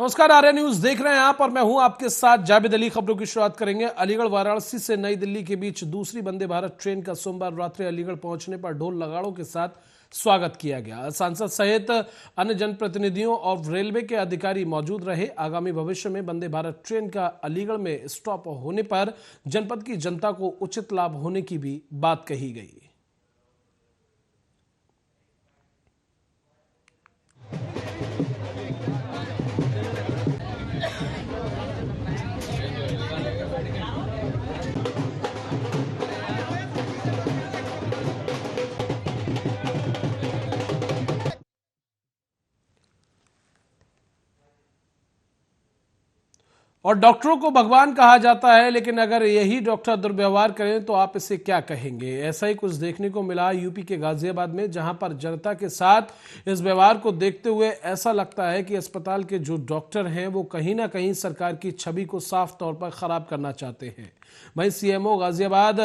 नमस्कार, आर्या न्यूज देख रहे हैं आप और मैं हूं आपके साथ जावेद अली। खबरों की शुरुआत करेंगे। अलीगढ़ वाराणसी से नई दिल्ली के बीच दूसरी वंदे भारत ट्रेन का सोमवार रात्रि अलीगढ़ पहुंचने पर ढोल नगाड़ों के साथ स्वागत किया गया। सांसद सहित अन्य जनप्रतिनिधियों और रेलवे के अधिकारी मौजूद रहे। आगामी भविष्य में वंदे भारत ट्रेन का अलीगढ़ में स्टॉप होने पर जनपद की जनता को उचित लाभ होने की भी बात कही गई। और डॉक्टरों को भगवान कहा जाता है, लेकिन अगर यही डॉक्टर दुर्व्यवहार करें तो आप इसे क्या कहेंगे। ऐसा ही कुछ देखने को मिला यूपी के गाजियाबाद में, जहां पर जनता के साथ इस व्यवहार को देखते हुए ऐसा लगता है कि अस्पताल के जो डॉक्टर हैं वो कहीं ना कहीं सरकार की छवि को साफ तौर पर खराब करना चाहते हैं। वहीं सीएमओ गाजियाबाद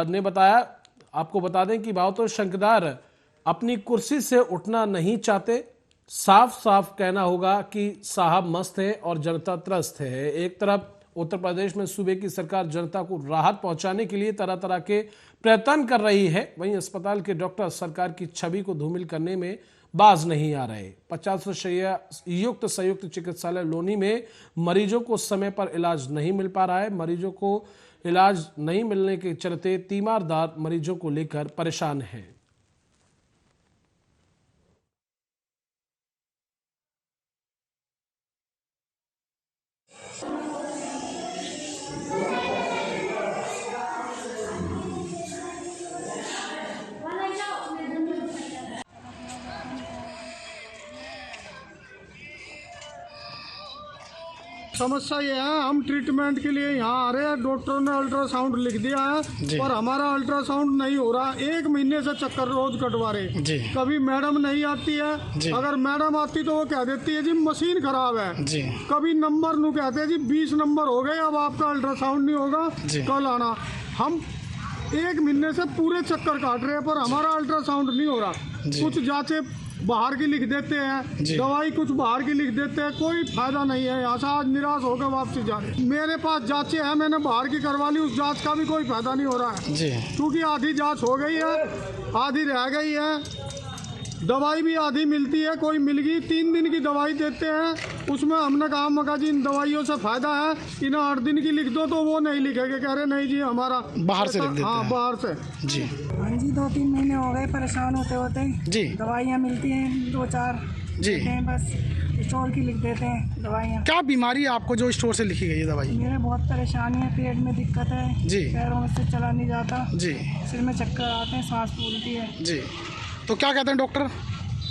ने बताया, आपको बता दें कि भावतोष शंकरदार अपनी कुर्सी से उठना नहीं चाहते। साफ साफ कहना होगा कि साहब मस्त है और जनता त्रस्त है। एक तरफ उत्तर प्रदेश में सूबे की सरकार जनता को राहत पहुंचाने के लिए तरह तरह के प्रयत्न कर रही है, वहीं अस्पताल के डॉक्टर सरकार की छवि को धूमिल करने में बाज नहीं आ रहे। 50 शैय्या युक्त संयुक्त चिकित्सालय लोनी में मरीजों को समय पर इलाज नहीं मिल पा रहा है। मरीजों को इलाज नहीं मिलने के चलते तीमारदार मरीजों को लेकर परेशान है। समस्या ये है, हम ट्रीटमेंट के लिए यहाँ आ रहे हैं, डॉक्टर ने अल्ट्रासाउंड लिख दिया है और हमारा अल्ट्रासाउंड नहीं हो रहा। 1 महीने से चक्कर रोज कटवा रहे। कभी मैडम नहीं आती है, अगर मैडम आती तो वो कह देती है जी मशीन खराब है। कभी नंबर नू कहते हैं जी 20 नंबर हो गए, अब आपका अल्ट्रासाउंड नहीं होगा, कल आना। हम 1 महीने से पूरे चक्कर काट रहे हैं पर हमारा अल्ट्रासाउंड नहीं हो रहा। कुछ जांचें बाहर की लिख देते हैं, दवाई कुछ बाहर की लिख देते हैं, कोई फायदा नहीं है। यहाँ से आज निराश होकर वापसी जा रहे। मेरे पास जांचें हैं, मैंने बाहर की करवा ली, उस जांच का भी कोई फायदा नहीं हो रहा है क्योंकि आधी जांच हो गई है, आधी रह गई है। दवाई भी आधी मिलती है, कोई मिल गई। 3 दिन की दवाई देते हैं, उसमें हमने कहा मगा जी इन दवाइयों से फायदा है, इन्हें 8 दिन की लिख दो, तो वो नहीं लिखेंगे, कह रहे नहीं जी हमारा बाहर से लिख देते हैं। हाँ बाहर से जी। हाँ जी, 2-3 महीने हो गए परेशान होते होते जी। दवाइयाँ मिलती हैं 2-4 जी, बस स्टोर की लिख देते हैं दवाइयाँ। क्या बीमारी है आपको जो स्टोर से लिखी गई है दवाई? मेरे बहुत परेशानी है, पेट में दिक्कत है जी, पैरों से चला नहीं जाता जी, सिर में चक्कर आते हैं, सांस फूलती है जी। तो क्या कहते हैं डॉक्टर?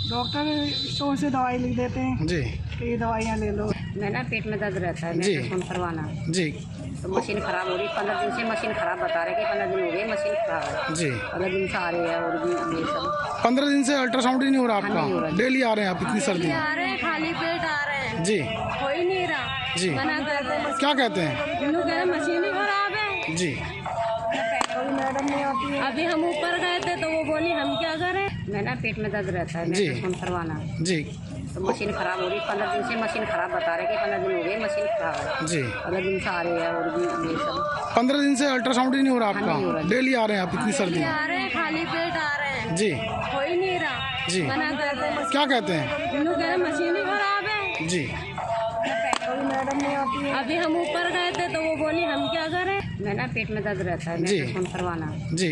डॉक्टर स्टोर से दवाई लिख देते हैं जी, कि ये दवाइयाँ ले लो। मैं ना पेट में दर्द रहता है, जी। मैं फोन करवाना जी, तो मशीन खराब हो रही। 15 दिन से मशीन खराब बता रहे कि 15 दिन हो गए मशीन खराब है। जी। 15 दिन से आ रहे हैं और भी ये सब 15 दिन से अल्ट्रासाउंड ही नहीं हो रहा नहीं हो आपका? रहा। डेली आ रहे हैं आप इतनी सर्दी में? आ रहे हैं, खाली पेट आ रहे हैं, जी, हो ही नहीं रहा। जी। मना कर रहे हैं, क्या कहते हैं? इन्हों कह रहे मशीन ही खराब है। जी, कोई मैडम नहीं आती है। अभी हम ऊपर गए थे तो वो बोली हम क्या करें। मैं ना पेट में दर्द रहता है, जी। मैं फोन करवाना जी, तो मशीन खराब हो रही। 15 दिन से मशीन खराब बता रहे कि 15 दिन हो गए मशीन खराब है। जी। 15 दिन से आ रहे हैं और भी ये सब 15 दिन से अल्ट्रासाउंड ही नहीं हो रहा नहीं हो आपका? रहा। डेली आ रहे हैं आप इतनी सर्दी में? आ रहे हैं, खाली पेट आ रहे हैं, जी, हो ही नहीं रहा। जी। मना कर रहे हैं, क्या कहते हैं? इन्हों कह रहे मशीन ही खराब है। जी, कोई मैडम नहीं आती है। अभी हम ऊपर गए थे तो वो बोली हम क्या करें। मैं ना पेट में दर्द रहता है, जी। मैं फोन करवाना जी,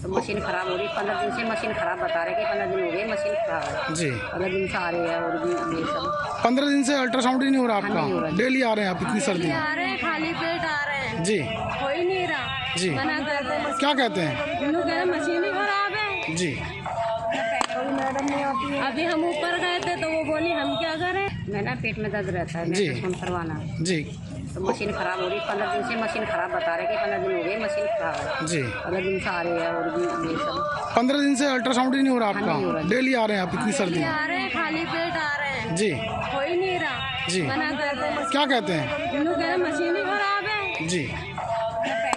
तो मशीन खराब हो रही। 15 दिन से मशीन खराब बता रहे कि 15 दिन हो गए मशीन खराब है। जी। 15 दिन से आ रहे हैं और भी ये सब 15 दिन से अल्ट्रासाउंड ही नहीं हो रहा नहीं हो आपका? रहा। डेली आ रहे हैं आप इतनी सर्दी में? आ रहे हैं, खाली पेट आ रहे हैं, जी, हो ही नहीं रहा। जी। मना कर रहे हैं, क्या कहते हैं? इन्हों कह रहे मशीन ही खराब है। जी, कोई मैडम नहीं आती है। अभी हम ऊपर गए थे तो वो बोली हम क्या करें। मैं ना पेट में दर्द रहता है, जी। मैं फोन करवाना जी, तो मशीन खराब हो रही। 15 दिन से मशीन खराब बता रहे कि 15 दिन हो गए मशीन खराब है। जी। 15 दिन से आ रहे हैं और भी ये सब 15 दिन से अल्ट्रासाउंड ही नहीं हो रहा नहीं हो आपका? रहा। डेली आ रहे हैं आप इतनी सर्दी में? आ रहे हैं, खाली पेट आ रहे हैं, जी, हो ही नहीं रहा। जी। मना कर रहे हैं, क्या कहते हैं? इन्हों कह रहे मशीन ही खराब है। जी,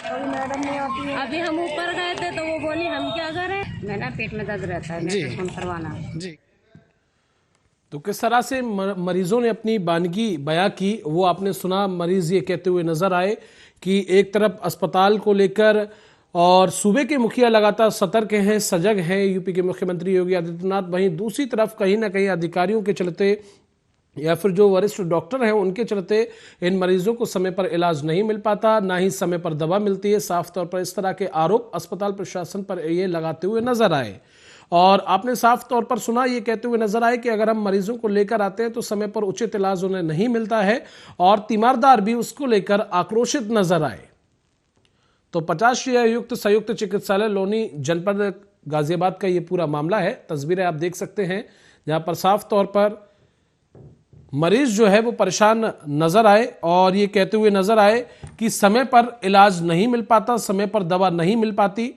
कोई मैडम नहीं आती है। अभी हम ऊपर गए थे तो वो बोली हम क्या करें। मैं ना पेट में दर्द रहता है, जी। मैं फोन करवाना जी। तो किस तरह से मरीजों ने अपनी बानगी बयां की वो आपने सुना। मरीज ये कहते हुए नजर आए कि एक तरफ अस्पताल को लेकर और सूबे के मुखिया लगातार सतर्क हैं, सजग हैं, यूपी के मुख्यमंत्री योगी आदित्यनाथ, वहीं दूसरी तरफ कहीं ना कहीं अधिकारियों के चलते या फिर जो वरिष्ठ डॉक्टर हैं उनके चलते इन मरीजों को समय पर इलाज नहीं मिल पाता, ना ही समय पर दवा मिलती है। साफ तौर पर इस तरह के आरोप अस्पताल प्रशासन पर ये लगाते हुए नजर आए और आपने साफ तौर पर सुना ये कहते हुए नजर आए कि अगर हम मरीजों को लेकर आते हैं तो समय पर उचित इलाज उन्हें नहीं मिलता है और तीमारदार भी उसको लेकर आक्रोशित नजर आए। तो 50 शैय्या युक्त संयुक्त चिकित्सालय लोनी जनपद गाजियाबाद का ये पूरा मामला है। तस्वीरें आप देख सकते हैं जहां पर साफ तौर पर मरीज जो है वो परेशान नजर आए और ये कहते हुए नजर आए कि समय पर इलाज नहीं मिल पाता, समय पर दवा नहीं मिल पाती,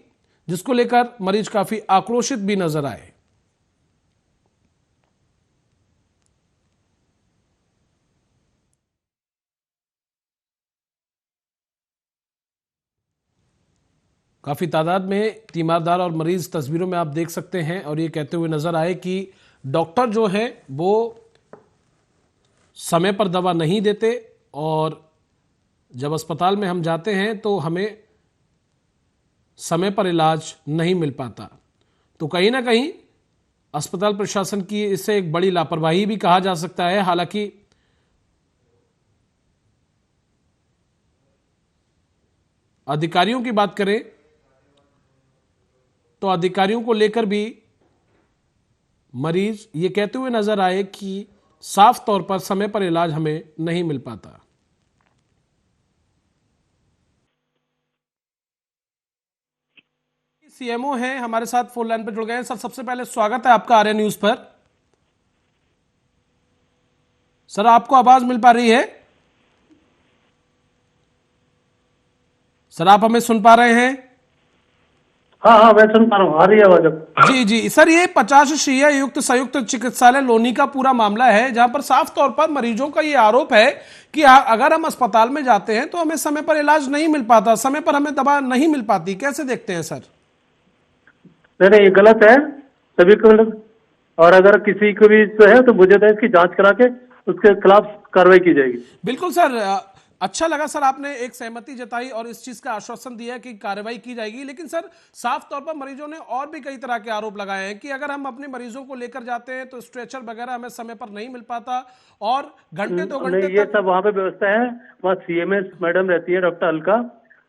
जिसको लेकर मरीज काफी आक्रोशित भी नजर आए। काफी तादाद में तीमारदार और मरीज तस्वीरों में आप देख सकते हैं और ये कहते हुए नजर आए कि डॉक्टर जो है वो समय पर दवा नहीं देते और जब अस्पताल में हम जाते हैं तो हमें समय पर इलाज नहीं मिल पाता। तो कहीं ना कहीं अस्पताल प्रशासन की इससे एक बड़ी लापरवाही भी कहा जा सकता है। हालांकि अधिकारियों की बात करें तो अधिकारियों को लेकर भी मरीज ये कहते हुए नजर आए कि साफ तौर पर समय पर इलाज हमें नहीं मिल पाता। सीएमओ हैं हमारे साथ फोन लाइन पर जुड़ गए हैं। सर सबसे पहले स्वागत है आपका आर्या न्यूज पर। सर आपको आवाज मिल पा रही है? सर आप हमें सुन पा रहे हैं? हाँ मैं सुन पा रहा हूँ, आ रही है आवाज। जी जी सर, ये 50 शैय्या युक्त संयुक्त चिकित्सालय लोनी का पूरा मामला है जहां पर साफ तौर पर मरीजों का ये आरोप है कि अगर हम अस्पताल में जाते हैं तो हमें समय पर इलाज नहीं मिल पाता, समय पर हमें दवा नहीं मिल पाती। कैसे देखते हैं सर? नहीं ये गलत है, सभी को गलत। और अगर किसी को भी तो है तो मुझे तो इसकी जांच करा के उसके खिलाफ कार्रवाई की जाएगी। बिल्कुल सर, अच्छा लगा सर आपने एक सहमति जताई और इस चीज का आश्वासन दिया कि कार्रवाई की जाएगी। लेकिन सर साफ तौर पर मरीजों ने और भी कई तरह के आरोप लगाए हैं कि अगर हम अपने मरीजों को लेकर जाते हैं तो स्ट्रेचर वगैरह हमें समय पर नहीं मिल पाता और घंटे 2 घंटे ये सब वहाँ पे व्यवस्था है। वहाँ सीएमएस मैडम रहती है डॉक्टर अलका,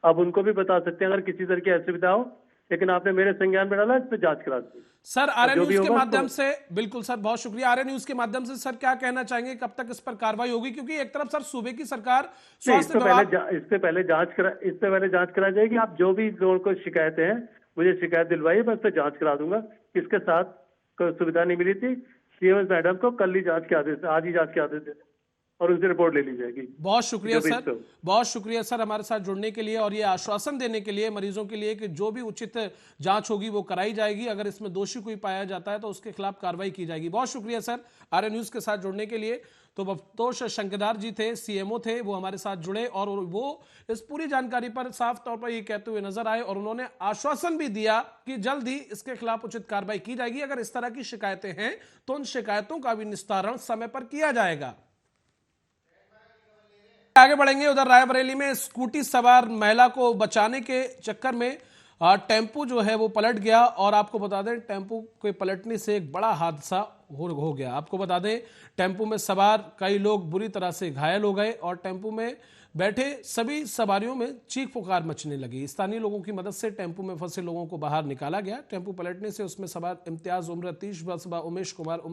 आप उनको भी बता सकते हैं अगर किसी तरह की असुविधा हो। लेकिन आपने मेरे संज्ञान में डाला, इस पर जांच करा दी सर। आर्या न्यूज के माध्यम से बिल्कुल सर, बहुत शुक्रिया। आर्या न्यूज के माध्यम से सर क्या कहना चाहेंगे, कब तक इस पर कार्रवाई होगी? क्योंकि एक तरफ सर सूबे की सरकार स्वास्थ्य विभाग इससे पहले जांच करा जाएगी। आप जो भी लोगों को शिकायतें हैं मुझे शिकायत दिलवाइए, मैं उस पर जांच करा दूंगा। किसके साथ कोई सुविधा नहीं मिली थी, सीएमएस मैडम को कल ही जांच के आदेश, आज ही जांच के आदेश दे और उनसे रिपोर्ट ले ली जाएगी। बहुत शुक्रिया सर, बहुत शुक्रिया सर हमारे साथ जुड़ने के लिए और ये आश्वासन देने के लिए मरीजों के लिए कि जो भी उचित जांच होगी वो कराई जाएगी। अगर इसमें दोषी कोई पाया जाता है तो उसके खिलाफ कार्रवाई की जाएगी। बहुत शुक्रिया सर आर्या न्यूज के साथ जुड़ने के लिए। तो बफ्तोश शंकरदार जी थे, सीएमओ थे, वो हमारे साथ जुड़े और वो इस पूरी जानकारी पर साफ तौर पर ये कहते हुए नजर आए और उन्होंने आश्वासन भी दिया कि जल्द ही इसके खिलाफ उचित कार्रवाई की जाएगी। अगर इस तरह की शिकायतें हैं तो उन शिकायतों का भी निस्तारण समय पर किया जाएगा। आगे बढ़ेंगे, उधर रायबरेली में स्कूटी सवार महिला को बचाने के चक्कर में टेम्पू जो है वो पलट गया और आपको बता दें टेम्पू के पलटने से एक बड़ा हादसा हो गया। आपको बता दें टेम्पू में सवार कई लोग बुरी तरह से घायल हो गए और टेम्पू में बैठे सभी सवारियों में चीख पुकार मचने लगी। स्थानीय लोगों की मदद से टेम्पू में फंसे लोगों को बाहर निकाला गया। टेम्पू पलटने से उसमें सवार इम्तियाज उम्र 30 वर्ष व उमेश कुमार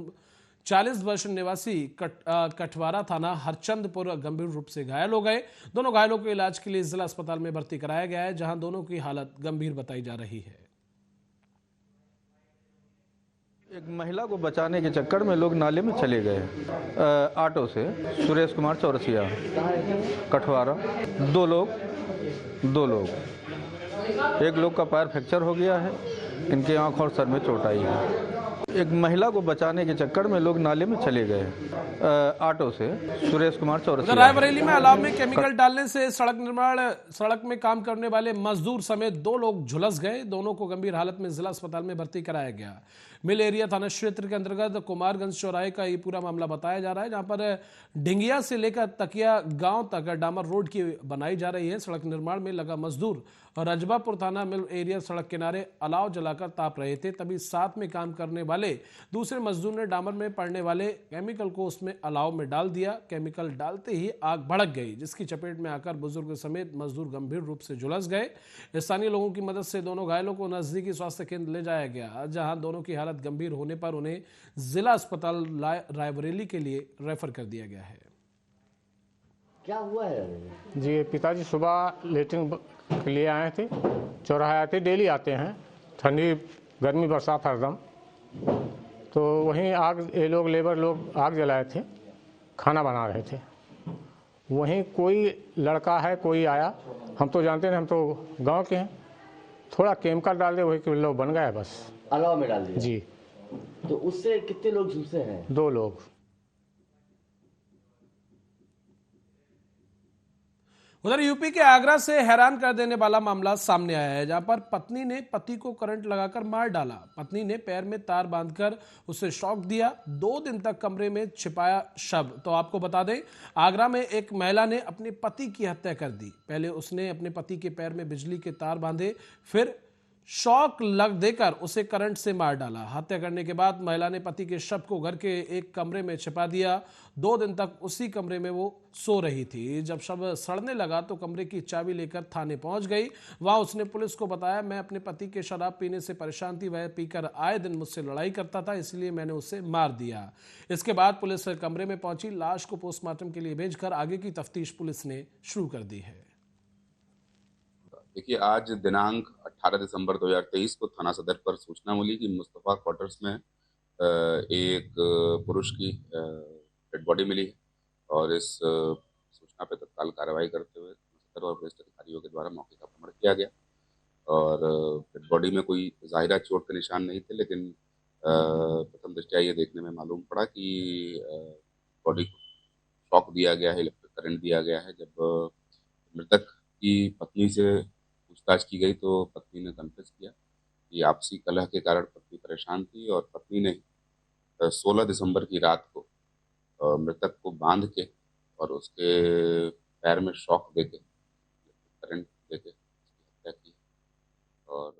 40 वर्ष निवासी कठवारा थाना हरचंदपुर गंभीर रूप से घायल हो गए। दोनों घायलों को इलाज के लिए जिला अस्पताल में भर्ती कराया गया है, जहां दोनों की हालत गंभीर बताई जा रही है। एक महिला को बचाने के चक्कर में लोग नाले में चले गए ऑटो से। सुरेश कुमार चौरसिया कठवारा, दो लोग एक लोग का पैर फ्रैक्चर हो गया है, इनके आंख और सर में चोट आई है। एक महिला को बचाने के चक्कर में लोग नाले में चले गए ऑटो से। सुरेश कुमार चौरसिया। रायबरेली में अलाव में केमिकल डालने से सड़क में काम करने वाले मजदूर समेत 2 लोग झुलस गए। दोनों को गंभीर हालत में जिला अस्पताल में भर्ती कराया गया। मिल एरिया थाना क्षेत्र के अंतर्गत कुमारगंज चौराहे का ये पूरा मामला बताया जा रहा है, जहां पर ढिंगिया से लेकर तकिया गांव तक डामर रोड की बनाई जा रही है। सड़क निर्माण में लगा मजदूर और रजबापुर थाना मिल एरिया सड़क किनारे अलाव जलाकर ताप रहे थे। तभी साथ में काम करने वाले दूसरे मजदूर ने डामर में पड़ने वाले केमिकल को उसमें अलाव में डाल दिया। केमिकल डालते ही आग भड़क गई, जिसकी चपेट में आकर बुजुर्ग समेत मजदूर गंभीर रूप से झुलस गए। स्थानीय लोगों की मदद से दोनों घायलों को नजदीकी स्वास्थ्य केंद्र ले जाया गया, जहां दोनों की हालत गंभीर होने पर उन्हें जिला अस्पताल रायबरेली के लिए रेफर कर दिया गया है। क्या हुआ है जी? पिताजी सुबह लेटरिन के लिए आए थे, चौराहे आते, डेली आते हैं, ठंडी गर्मी बरसात हरदम। तो वहीं आग, ये लोग लेबर लोग आग जलाए थे, खाना बना रहे थे। वहीं कोई लड़का है, कोई आया, हम तो जानते नहीं, हम तो गांव के हैं, थोड़ा केमिकल डाल दे, वही लोग बन गया बस। अलाव में डाल दिया जी। तो उससे कितने लोग झुलसे हैं? 2 लोग। उधर यूपी के आगरा से हैरान कर देने वाला मामला सामने आया है, जहां पर पत्नी ने पति को करंट लगाकर मार डाला। पत्नी ने पैर में तार बांधकर उसे शॉक दिया, 2 दिन तक कमरे में छिपाया शव। तो आपको बता दें, आगरा में एक महिला ने अपने पति की हत्या कर दी। पहले उसने अपने पति के पैर में बिजली के तार बांधे, फिर शॉक लग देकर उसे करंट से मार डाला। हत्या करने के बाद महिला ने पति के शव को घर के एक कमरे में छिपा दिया। 2 दिन तक उसी कमरे में वो सो रही थी। जब शव सड़ने लगा तो कमरे की चाबी लेकर थाने पहुंच गई। वहां उसने पुलिस को बताया, मैं अपने पति के शराब पीने से परेशान थी, वह पीकर आए दिन मुझसे लड़ाई करता था, इसलिए मैंने उसे मार दिया। इसके बाद पुलिस कमरे में पहुंची, लाश को पोस्टमार्टम के लिए भेजकर आगे की तफ्तीश पुलिस ने शुरू कर दी है। देखिए, आज दिनांक 18 दिसंबर 2023 को थाना सदर पर सूचना मिली कि मुस्तफा क्वार्टर्स में एक पुरुष की डेड बॉडी मिली है और इस सूचना पर तत्काल कार्रवाई करते हुए सदर और वरिष्ठ अधिकारियों के द्वारा मौके का भ्रमण किया गया। और डेड बॉडी में कोई ज़ाहिरा चोट के निशान नहीं थे, लेकिन प्रथम दृष्टया ये देखने में मालूम पड़ा कि बॉडी को शॉक दिया गया है, इलेक्ट्रिक करंट दिया गया है। जब मृतक की पत्नी से पूछताछ की गई तो पत्नी ने कन्फेस किया कि आपसी कलह के कारण पत्नी परेशान थी और पत्नी ने 16 दिसंबर की रात को मृतक को बांध के और उसके पैर में शॉक देके, करंट देके हत्या की। और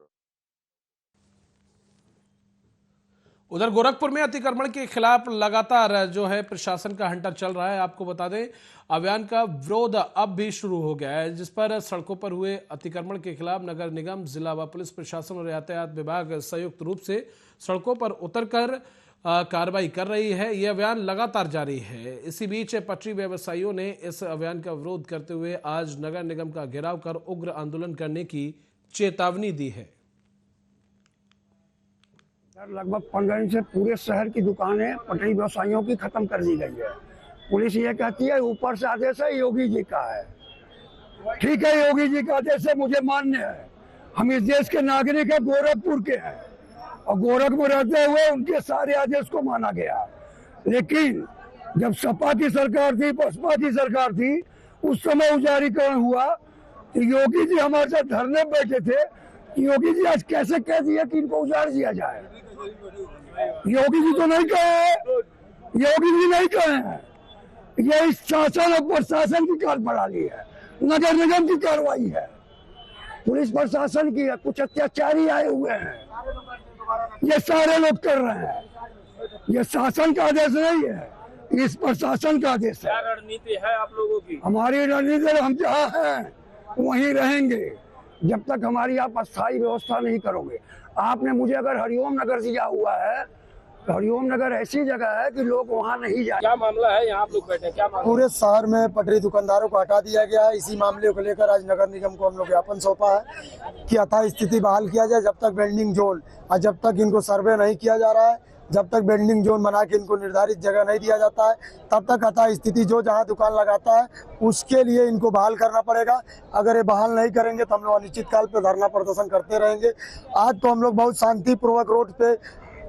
उधर गोरखपुर में अतिक्रमण के खिलाफ लगातार जो है प्रशासन का हंटर चल रहा है। आपको बता दें, अभियान का विरोध अब भी शुरू हो गया है, जिस पर सड़कों पर हुए अतिक्रमण के खिलाफ नगर निगम, जिला व पुलिस प्रशासन और यातायात विभाग संयुक्त रूप से सड़कों पर उतरकर कार्रवाई कर रही है। यह अभियान लगातार जारी है। इसी बीच पटरी व्यवसायियों ने इस अभियान का विरोध करते हुए आज नगर निगम का घेराव कर उग्र आंदोलन करने की चेतावनी दी है। लगभग 15 दिन से पूरे शहर की दुकानें पटरी व्यवसायियों की खत्म कर दी गई है। पुलिस ये कहती है ऊपर से आदेश है, योगी जी का है। ठीक है, योगी जी का आदेश है, मुझे मान्य है। हम इस देश के नागरिक है, गोरखपुर के हैं और गोरखपुर रहते हुए उनके सारे आदेश को माना गया। लेकिन जब सपा की सरकार थी, बसपा की सरकार थी, उस समय उजारीकरण हुआ तो योगी जी हमारे साथ धरने बैठे थे। योगी जी आज कैसे कह दिया कि इनको उजाड़ दिया जाए? योगी जी तो नहीं कहे, योगी जी नहीं कहे हैं। ये इस शासन और प्रशासन की कार्यप्रणाली है, नगर निगम की कार्रवाई है, पुलिस प्रशासन की है। कुछ अत्याचारी आए हुए हैं, ये सारे लोग कर रहे हैं। ये शासन का आदेश नहीं है, इस प्रशासन का आदेश है। क्या रणनीति है आप लोगों की? हमारी रणनीति, हम जहाँ हैं वहीं रहेंगे जब तक हमारी आप अस्थायी व्यवस्था नहीं करोगे। आपने मुझे अगर हरिओम नगर दिया हुआ है तो हरिओम नगर ऐसी जगह है कि लोग वहाँ नहीं जाए। क्या मामला है यहाँ आप लोग बैठे, क्या मामला? पूरे शहर में पटरी दुकानदारों को हटा दिया गया है। इसी मामले को लेकर आज नगर निगम को हम लोग ज्ञापन सौंपा है कि यथा स्थिति बहाल किया जाए। जब तक बेंडिंग जोन और जब तक इनको सर्वे नहीं किया जा रहा है, जब तक बेंडिंग जोन बना के इनको निर्धारित जगह नहीं दिया जाता है, तब तक यथा स्थिति जो जहां दुकान लगाता है उसके लिए इनको बहाल करना पड़ेगा। अगर ये बहाल नहीं करेंगे तो हम लोग अनिश्चित काल पे धरना प्रदर्शन करते रहेंगे। आज तो हम लोग बहुत शांतिपूर्वक रोड पे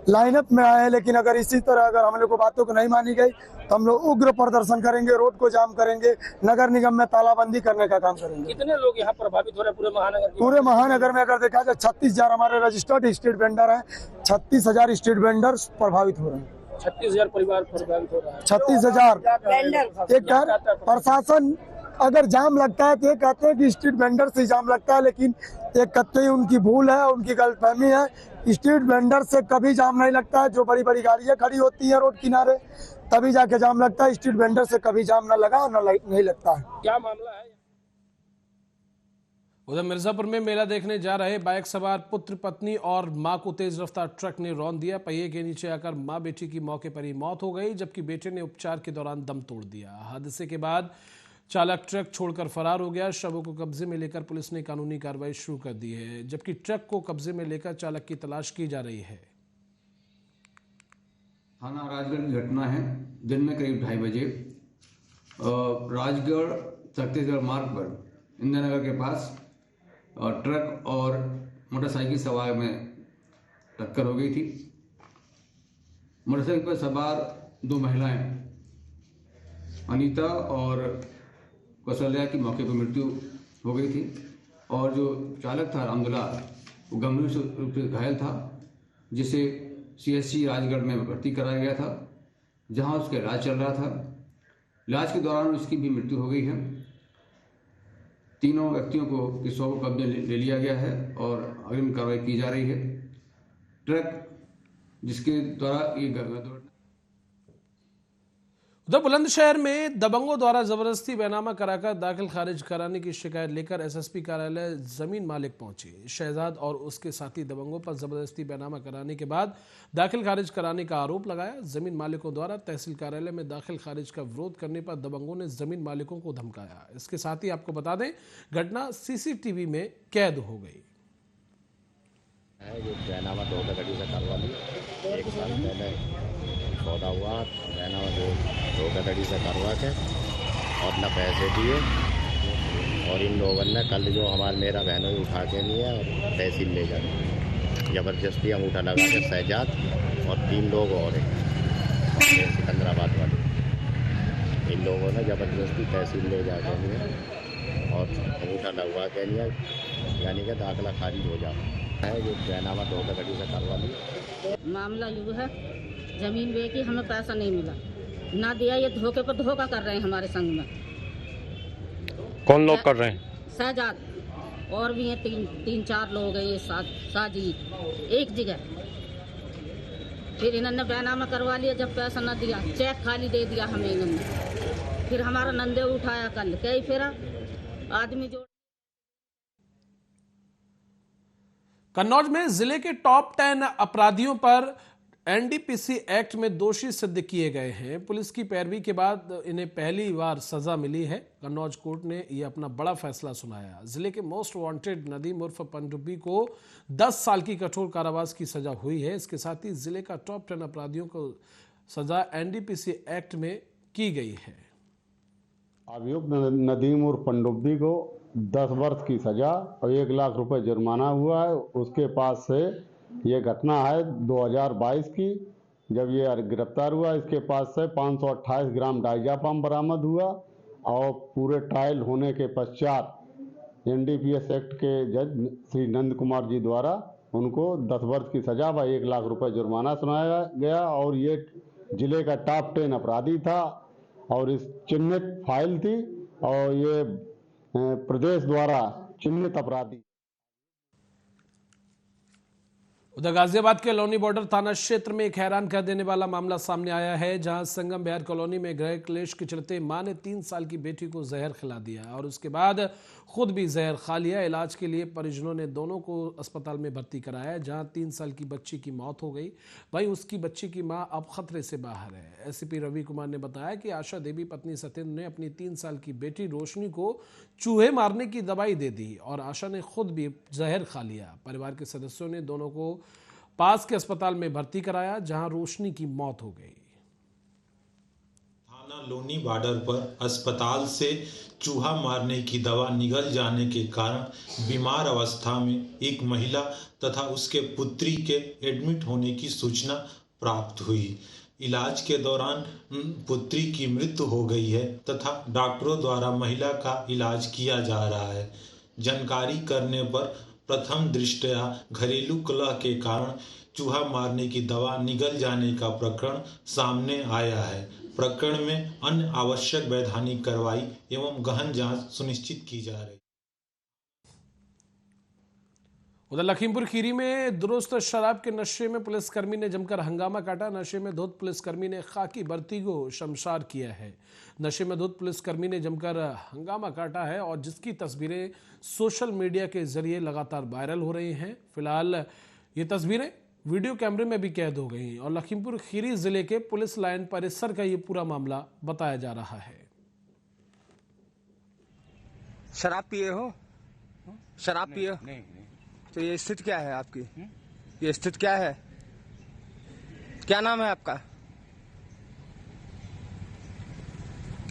लाइनअप में आए हैं, लेकिन अगर इसी तरह अगर हम लोग को बातों को नहीं मानी गई तो हम लोग उग्र प्रदर्शन करेंगे, रोड को जाम करेंगे, नगर निगम में तालाबंदी करने का काम करेंगे। कितने लोग यहाँ प्रभावित हो रहे हैं पूरे महानगर के? पूरे महानगर में अगर देखा जाए 36,000 हमारे रजिस्टर्ड स्ट्रीट वेंडर हैं, 36,000 स्ट्रीट वेंडर्स प्रभावित हो रहे हैं। 36,000 परिवार प्रभावित हो रहा है। 36,000 एक प्रशासन अगर जाम लगता है तो ये कहते हैं कि स्ट्रीट वेंडर से जाम लगता है, लेकिन एक कतई उनकी भूल है, उनकी गलतफहमी है। स्ट्रीट वेंडर से कभी जाम नहीं लगता है। जो बड़ी बड़ी गाड़ियां खड़ी होती है रोड किनारे तभी जाके जाम लगता है। स्ट्रीट वेंडर से कभी जाम ना लगा ना नहीं लगता है। क्या मामला है? उधर मिर्जापुर में मेला देखने जा रहे बाइक सवार पुत्र पत्नी और मां को तेज रफ्तार ट्रक ने रौंद दिया। पहिए के नीचे आकर मां बेटी की मौके पर ही मौत हो गई, जबकि बेटे ने उपचार के दौरान दम तोड़ दिया। हादसे के बाद चालक ट्रक छोड़कर फरार हो गया। शवों को कब्जे में लेकर पुलिस ने कानूनी कार्रवाई शुरू कर दी है, जबकि ट्रक को कब्जे में लेकर चालक की तलाश की जा रही है। थाना राजगढ़ की घटना है। दिन में करीब 2:30 बजे राजगढ़ छत्तीसगढ़ मार्ग पर इंदिरा नगर के पास ट्रक और मोटरसाइकिल सवार में टक्कर हो गई थी। मोटरसाइकिल पर सवार 2 महिलाएं अनीता और कौशल्या की मौके पर मृत्यु हो गई थी, और जो चालक था रामदुलाल वो गंभीर रूप से घायल था, जिसे CSC राजगढ़ में भर्ती कराया गया था, जहां उसका इलाज चल रहा था। इलाज के दौरान उसकी भी मृत्यु हो गई है। तीनों व्यक्तियों को किस्सों को कब्जे ले लिया गया है और अग्रिम कार्रवाई की जा रही है। ट्रक जिसके द्वारा ये उधर बुलंदशहर में दबंगों द्वारा जबरदस्ती बैनामा कराकर दाखिल खारिज कराने की शिकायत लेकर SSP कार्यालय जमीन मालिक पहुंचे। शहजाद और उसके साथी दबंगों पर जबरदस्ती बैनामा कराने के बाद दाखिल खारिज कराने का आरोप लगाया। जमीन मालिकों द्वारा तहसील कार्यालय में दाखिल खारिज का विरोध करने पर दबंगों ने जमीन मालिकों को धमकाया। इसके साथ ही आपको बता दें, घटना CCTV में कैद हो गई। बैनामा धोखाधड़ी से करवा ली। 1 साल पहले सौदा हुआ, बैनामा धोखाधड़ी से करवा के और न पैसे दिए, और इन लोगों ने कल जो मेरा बहनों उठा के नहीं है और तहसील ले जाए जबरदस्ती अंगूठा लगा के शहजाद और 3 लोग और हैं सिकंदराबाद वाले, इन लोगों ने जबरदस्ती तहसील ले जाके नहीं है और अंगूठा लगवा के नहीं है, यानी कि दाखिला खारिज हो जाता है। जो बैनामा धोखाधड़ी से करवा ली। मामला यूँ है, जमीन बेची, हमें पैसा नहीं मिला, ना दिया। ये धोखे पर धोखा कर रहे हैं हमारे संग में। कौन लोग कर रहे हैं? शहजाद और भी हैं, 3-4 लोग हैं ये साजी एक जगह। फिर इन्होंने बैनामा करवा लिया, जब पैसा न दिया, चेक खाली दे दिया हमें इन्होंने। फिर हमारा नंदे उठाया, कल कई फिर आदमी जो। कन्नौज में जिले के टॉप 10 अपराधियों पर NDPC एक्ट में दोषी सिद्ध किए गए हैं। पुलिस की पैरवी के बाद इन्हें पहली बार सजा मिली है। कन्नौज कोर्ट ने यह अपना बड़ा फैसला सुनाया। जिले के मोस्ट वांटेड नदीम उर्फ पनडुब्बी को 10 साल की कठोर कारावास की सजा हुई है। इसके साथ ही जिले का टॉप 10 अपराधियों को सजा NDPC एक्ट में की गई है। अभियुक्त नदीम उर्फ पनडुब्बी को 10 वर्ष की सजा और 1 लाख रुपए जुर्माना हुआ है। उसके पास से ये घटना है 2022 की, जब ये गिरफ्तार हुआ। इसके पास से 528 ग्राम डायजापाम बरामद हुआ और पूरे ट्रायल होने के पश्चात NDPS एक्ट के जज श्री नंद कुमार जी द्वारा उनको 10 वर्ष की सजा व 1 लाख रुपए जुर्माना सुनाया गया। और ये जिले का टॉप 10 अपराधी था और इस चिन्हित फाइल थी और ये प्रदेश द्वारा चिन्हित अपराधी। उधर गाजियाबाद के लोनी बॉर्डर थाना क्षेत्र में एक हैरान कर देने वाला मामला सामने आया है, जहां संगम बिहार कॉलोनी में गृह क्लेश के चलते मां ने 3 साल की बेटी को जहर खिला दिया और उसके बाद खुद भी जहर खा लिया। इलाज के लिए परिजनों ने दोनों को अस्पताल में भर्ती कराया, जहां 3 साल की बच्ची की मौत हो गई। वहीं उसकी बच्ची की मां अब खतरे से बाहर है। SCP रवि कुमार ने बताया कि आशा देवी पत्नी सत्येंद्र ने अपनी 3 साल की बेटी रोशनी को चूहे मारने की दवाई दे दी और आशा ने खुद भी जहर खा लिया। परिवार के सदस्यों ने दोनों को पास के अस्पताल में भर्ती कराया, जहां रोशनी की मौत हो गई। थाना लोनी बॉर्डर पर अस्पताल से चूहा मारने की दवा निगल जाने के कारण बीमार अवस्था में एक महिला तथा उसके पुत्री के एडमिट होने की सूचना प्राप्त हुई। इलाज के दौरान पुत्री की मृत्यु हो गई है तथा डॉक्टरों द्वारा महिला का इलाज किया जा रहा है। जानकारी करने पर प्रथम दृष्टया घरेलू कलह के कारण चूहा मारने की दवा निगल जाने का प्रकरण सामने आया है। प्रकरण में अन्य आवश्यक वैधानिक कार्रवाई एवं गहन जांच सुनिश्चित की जा रही है। उधर लखीमपुर खीरी में दुरुस्त शराब के नशे में पुलिसकर्मी ने जमकर हंगामा काटा। नशे में धुत पुलिसकर्मी ने खाकी वर्दी को शमशार किया है। नशे में धुत पुलिसकर्मी ने जमकर हंगामा काटा है और जिसकी तस्वीरें सोशल मीडिया के जरिए लगातार वायरल हो रही हैं। फिलहाल ये तस्वीरें वीडियो कैमरे में भी कैद हो गई और लखीमपुर खीरी जिले के पुलिस लाइन परिसर का ये पूरा मामला बताया जा रहा है। शराब पिए हो? शराब पिए? नहीं। तो ये स्थिति क्या है आपकी? ये स्थिति क्या है? क्या नाम है आपका?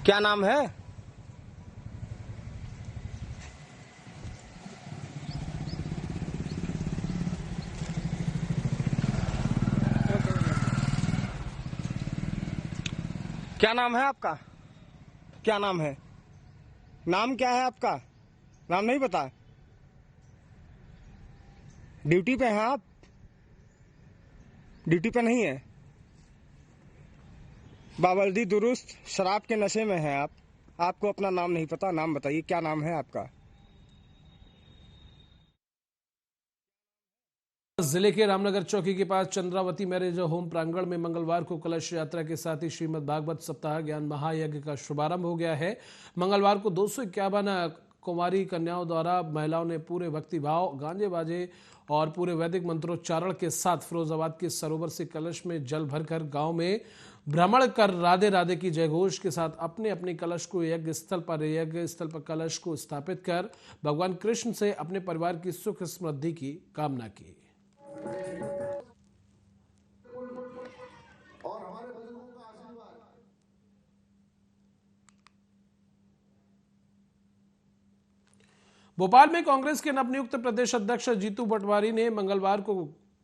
क्या नाम है? क्या नाम है आपका? क्या नाम है? नाम क्या है आपका? नाम नहीं पता? ड्यूटी पे हैं आप? ड्यूटी पे नहीं है? बावर्दी दुरुस्त शराब के नशे में हैं आप। आपको अपना नाम नहीं पता? नाम बताइए, क्या नाम है आपका? जिले के रामनगर चौकी के पास चंद्रावती मैरिज होम प्रांगण में मंगलवार को कलश यात्रा के साथ ही श्रीमद् भागवत सप्ताह ज्ञान महायज्ञ का शुभारंभ हो गया है। मंगलवार को 251 कुमारी कन्याओं द्वारा महिलाओं ने पूरे भक्तिभाव, गांजे बाजे और पूरे वैदिक मंत्रोच्चारण के साथ फिरोजाबाद के सरोवर से कलश में जल भरकर गांव में भ्रमण कर राधे राधे की जयघोष के साथ अपने अपने कलश को यज्ञ स्थल पर कलश को स्थापित कर भगवान कृष्ण से अपने परिवार की सुख समृद्धि की कामना की। भोपाल में कांग्रेस के नवनियुक्त प्रदेश अध्यक्ष जीतू पटवारी ने मंगलवार को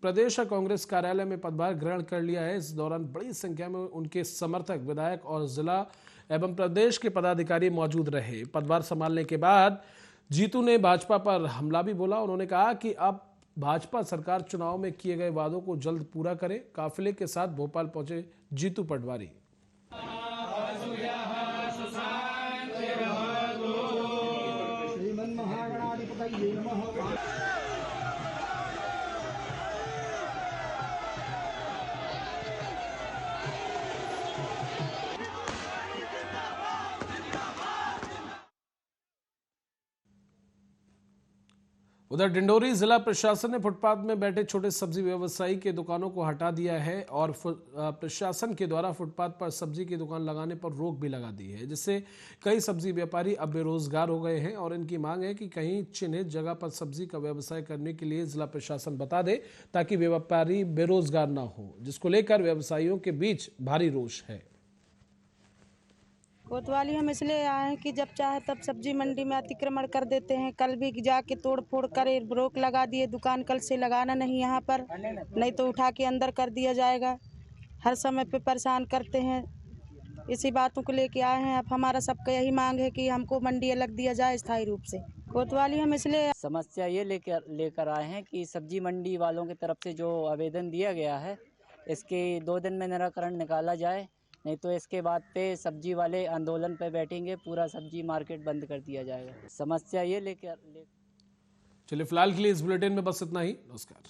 प्रदेश कांग्रेस कार्यालय में पदभार ग्रहण कर लिया है। इस दौरान बड़ी संख्या में उनके समर्थक, विधायक और जिला एवं प्रदेश के पदाधिकारी मौजूद रहे। पदभार संभालने के बाद जीतू ने भाजपा पर हमला भी बोला। उन्होंने कहा कि अब भाजपा सरकार चुनाव में किए गए वादों को जल्द पूरा करे। काफिले के साथ भोपाल पहुंचे जीतू पटवारी। उधर डिंडोरी जिला प्रशासन ने फुटपाथ में बैठे छोटे सब्जी व्यवसायी के दुकानों को हटा दिया है और प्रशासन के द्वारा फुटपाथ पर सब्जी की दुकान लगाने पर रोक भी लगा दी है, जिससे कई सब्जी व्यापारी अब बेरोजगार हो गए हैं और इनकी मांग है कि कहीं चिन्हित जगह पर सब्जी का व्यवसाय करने के लिए जिला प्रशासन बता दे ताकि व्यापारी बेरोजगार न हो, जिसको लेकर व्यवसायियों के बीच भारी रोष है। कोतवाली हम इसलिए आए हैं कि जब चाहे तब सब्जी मंडी में अतिक्रमण कर देते हैं। कल भी जाके तोड़ फोड़ कर रोक लगा दिए, दुकान कल से लगाना नहीं यहाँ पर, नहीं तो उठा के अंदर कर दिया जाएगा। हर समय पे परेशान करते हैं। इसी बातों को लेके आए हैं। अब हमारा सबका यही मांग है कि हमको मंडी अलग दिया जाए स्थायी रूप से। कोतवाली हम इसलिए समस्या ये लेकर आए हैं कि सब्जी मंडी वालों की तरफ से जो आवेदन दिया गया है इसके 2 दिन में निराकरण निकाला जाए, नहीं तो इसके बाद पे सब्जी वाले आंदोलन पे बैठेंगे, पूरा सब्जी मार्केट बंद कर दिया जाएगा। समस्या ये लेकर चलिए फिलहाल के लिए इस बुलेटिन में बस इतना ही। नमस्कार।